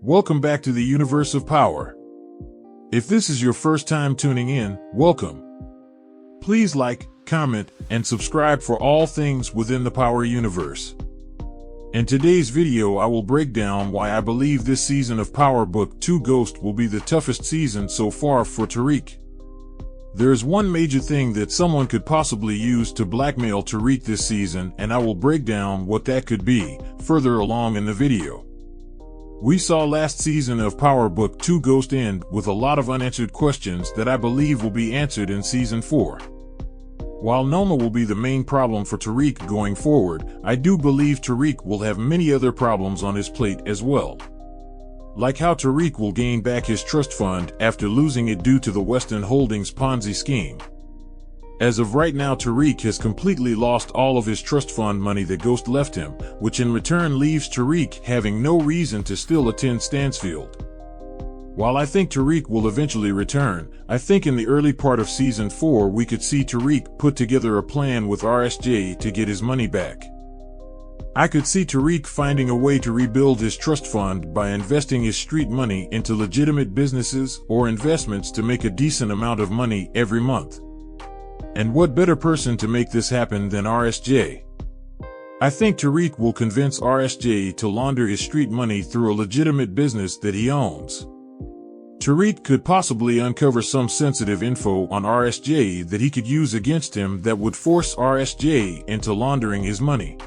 Welcome back to the universe of power. If this is your first time tuning in, welcome. Please like, comment, and subscribe for all things within the Power universe. In today's video I will break down why I believe this season of Power Book 2 Ghost will be the toughest season so far for Tariq. There is one major thing that someone could possibly use to blackmail Tariq this season, and I will break down what that could be further along in the video. We saw last season of Power Book 2 Ghost end with a lot of unanswered questions that I believe will be answered in Season 4. While Noma will be the main problem for Tariq going forward, I do believe Tariq will have many other problems on his plate as well. Like how Tariq will gain back his trust fund after losing it due to the Western Holdings Ponzi scheme. As of right now, Tariq has completely lost all of his trust fund money that Ghost left him, which in return leaves Tariq having no reason to still attend Stansfield. While I think Tariq will eventually return, I think in the early part of Season 4 we could see Tariq put together a plan with RSJ to get his money back. I could see Tariq finding a way to rebuild his trust fund by investing his street money into legitimate businesses or investments to make a decent amount of money every month. And what better person to make this happen than RSJ? I think Tariq will convince RSJ to launder his street money through a legitimate business that he owns. Tariq could possibly uncover some sensitive info on RSJ that he could use against him that would force RSJ into laundering his money.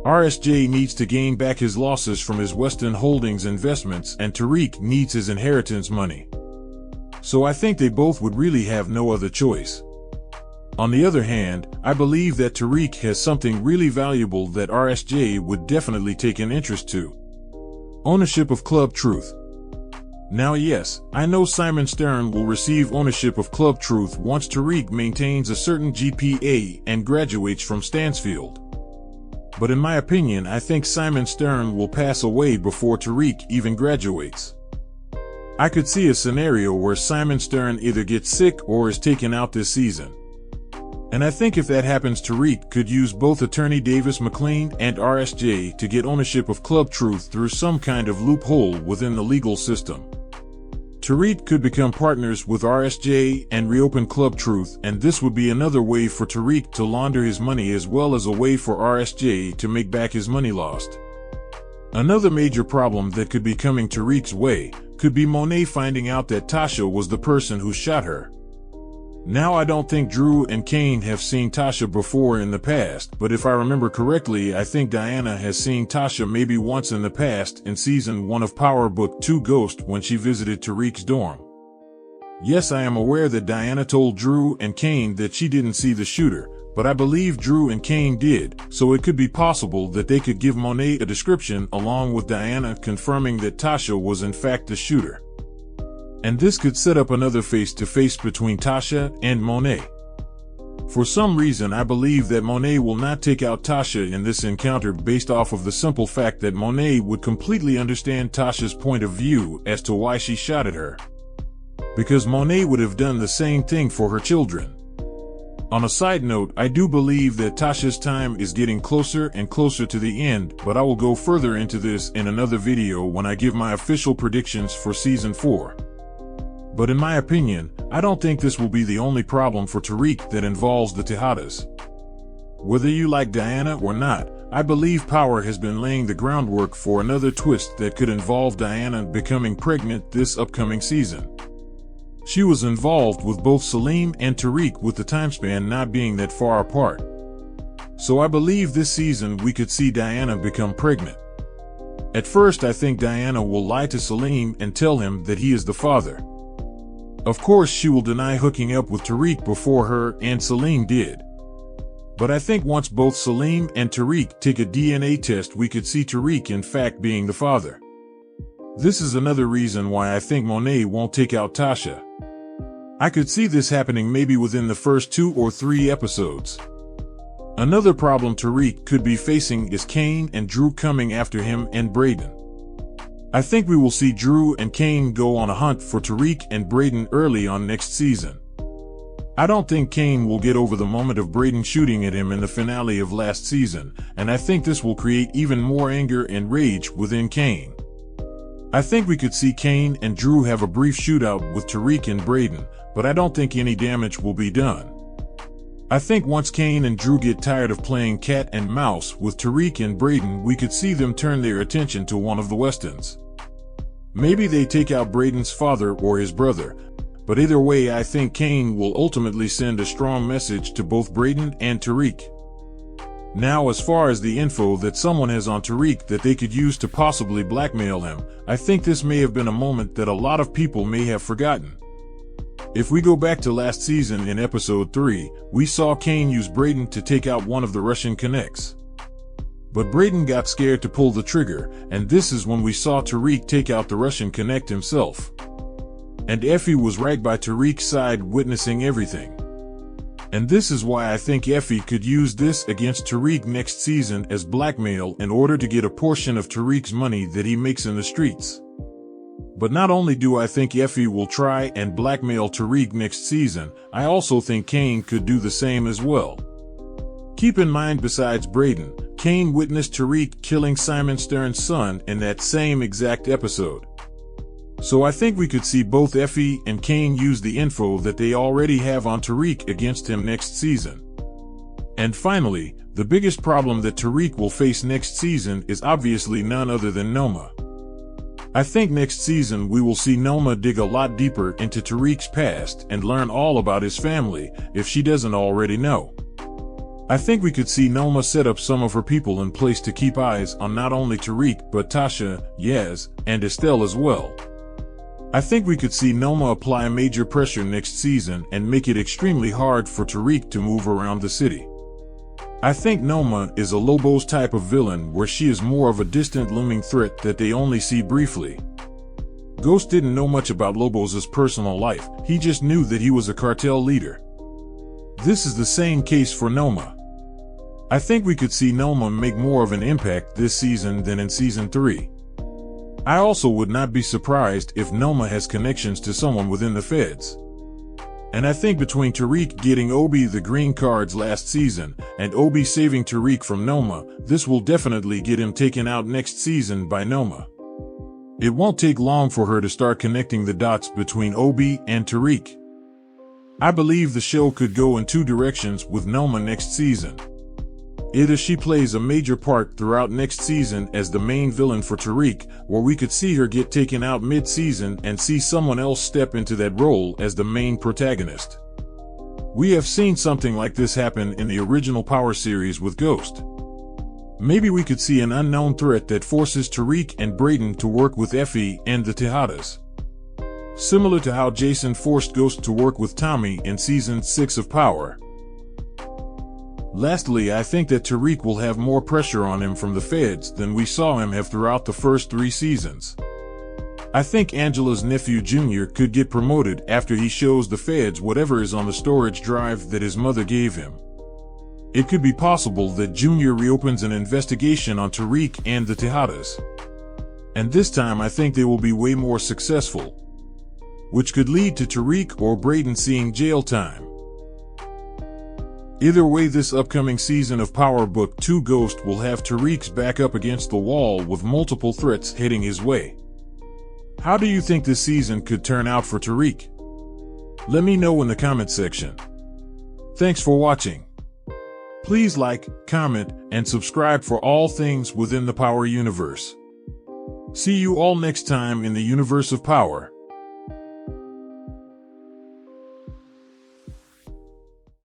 RSJ needs to gain back his losses from his Western Holdings investments, and Tariq needs his inheritance money. So I think they both would really have no other choice. On the other hand, I believe that Tariq has something really valuable that RSJ would definitely take an interest to. Ownership of Club Truth. Now yes, I know Simon Stern will receive ownership of Club Truth once Tariq maintains a certain GPA and graduates from Stansfield. But in my opinion, I think Simon Stern will pass away before Tariq even graduates. I could see a scenario where Simon Stern either gets sick or is taken out this season. And I think if that happens, Tariq could use both attorney Davis McLean and RSJ to get ownership of Club Truth through some kind of loophole within the legal system. Tariq could become partners with RSJ and reopen Club Truth, and this would be another way for Tariq to launder his money as well as a way for RSJ to make back his money lost. Another major problem that could be coming Tariq's way could be Monet finding out that Tasha was the person who shot her. Now I don't think Drew and Kane have seen Tasha before in the past, but if I remember correctly, I think Diana has seen Tasha maybe once in the past in Season 1 of Power Book 2 Ghost when she visited Tariq's dorm. Yes, I am aware that Diana told Drew and Kane that she didn't see the shooter, but I believe Drew and Kane did, so it could be possible that they could give Monet a description along with Diana confirming that Tasha was in fact the shooter. And this could set up another face-to-face between Tasha and Monet. For some reason I believe that Monet will not take out Tasha in this encounter based off of the simple fact that Monet would completely understand Tasha's point of view as to why she shot at her. Because Monet would have done the same thing for her children. On a side note, I do believe that Tasha's time is getting closer and closer to the end, but I will go further into this in another video when I give my official predictions for Season 4. But in my opinion, I don't think this will be the only problem for Tariq that involves the Tejadas. Whether you like Diana or not, I believe Power has been laying the groundwork for another twist that could involve Diana becoming pregnant this upcoming season. She was involved with both Salim and Tariq, with the time span not being that far apart. So I believe this season we could see Diana become pregnant. At first I think Diana will lie to Salim and tell him that he is the father. Of course she will deny hooking up with Tariq before her and Salim did. But I think once both Salim and Tariq take a DNA test we could see Tariq in fact being the father. This is another reason why I think Monet won't take out Tasha. I could see this happening maybe within the first 2 or 3 episodes. Another problem Tariq could be facing is Kane and Drew coming after him and Braden. I think we will see Drew and Kane go on a hunt for Tariq and Braden early on next season. I don't think Kane will get over the moment of Braden shooting at him in the finale of last season, and I think this will create even more anger and rage within Kane. I think we could see Kane and Drew have a brief shootout with Tariq and Braden, but I don't think any damage will be done. I think once Kane and Drew get tired of playing cat and mouse with Tariq and Braden, we could see them turn their attention to one of the Westons. Maybe they take out Braden's father or his brother, but either way I think Kane will ultimately send a strong message to both Braden and Tariq. Now, as far as the info that someone has on Tariq that they could use to possibly blackmail him, I think this may have been a moment that a lot of people may have forgotten. If we go back to last season in episode 3, we saw Kane use Braden to take out one of the Russian connects. But Braden got scared to pull the trigger, and this is when we saw Tariq take out the Russian connect himself. And Effie was right by Tariq's side witnessing everything. And this is why I think Effie could use this against Tariq next season as blackmail in order to get a portion of Tariq's money that he makes in the streets. But not only do I think Effie will try and blackmail Tariq next season, I also think Kane could do the same as well. Keep in mind, besides Braden, Kane witnessed Tariq killing Simon Stern's son in that same exact episode. So I think we could see both Effie and Kane use the info that they already have on Tariq against him next season. And finally, the biggest problem that Tariq will face next season is obviously none other than Noma. I think next season we will see Noma dig a lot deeper into Tariq's past and learn all about his family, if she doesn't already know. I think we could see Noma set up some of her people in place to keep eyes on not only Tariq but Tasha, Yaz, and Estelle as well. I think we could see Noma apply major pressure next season and make it extremely hard for Tariq to move around the city. I think Noma is a Lobos type of villain where she is more of a distant looming threat that they only see briefly. Ghost didn't know much about Lobos' personal life, he just knew that he was a cartel leader. This is the same case for Noma. I think we could see Noma make more of an impact this season than in season 3. I also would not be surprised if Noma has connections to someone within the feds. And I think between Tariq getting Obi the green cards last season and Obi saving Tariq from Noma, this will definitely get him taken out next season by Noma. It won't take long for her to start connecting the dots between Obi and Tariq. I believe the show could go in two directions with Noma next season. Either she plays a major part throughout next season as the main villain for Tariq, or we could see her get taken out mid-season and see someone else step into that role as the main protagonist. We have seen something like this happen in the original Power series with Ghost. Maybe we could see an unknown threat that forces Tariq and Braden to work with Effie and the Tejadas. Similar to how Jason forced Ghost to work with Tommy in Season 6 of Power. Lastly, I think that Tariq will have more pressure on him from the feds than we saw him have throughout the first 3 seasons. I think Angela's nephew Junior could get promoted after he shows the feds whatever is on the storage drive that his mother gave him. It could be possible that Junior reopens an investigation on Tariq and the Tejadas. And this time I think they will be way more successful, which could lead to Tariq or Braden seeing jail time. Either way, this upcoming season of Power Book 2 Ghost will have Tariq's back up against the wall with multiple threats heading his way. How do you think this season could turn out for Tariq? Let me know in the comment section. Thanks for watching. Please like, comment, and subscribe for all things within the Power universe. See you all next time in the universe of Power.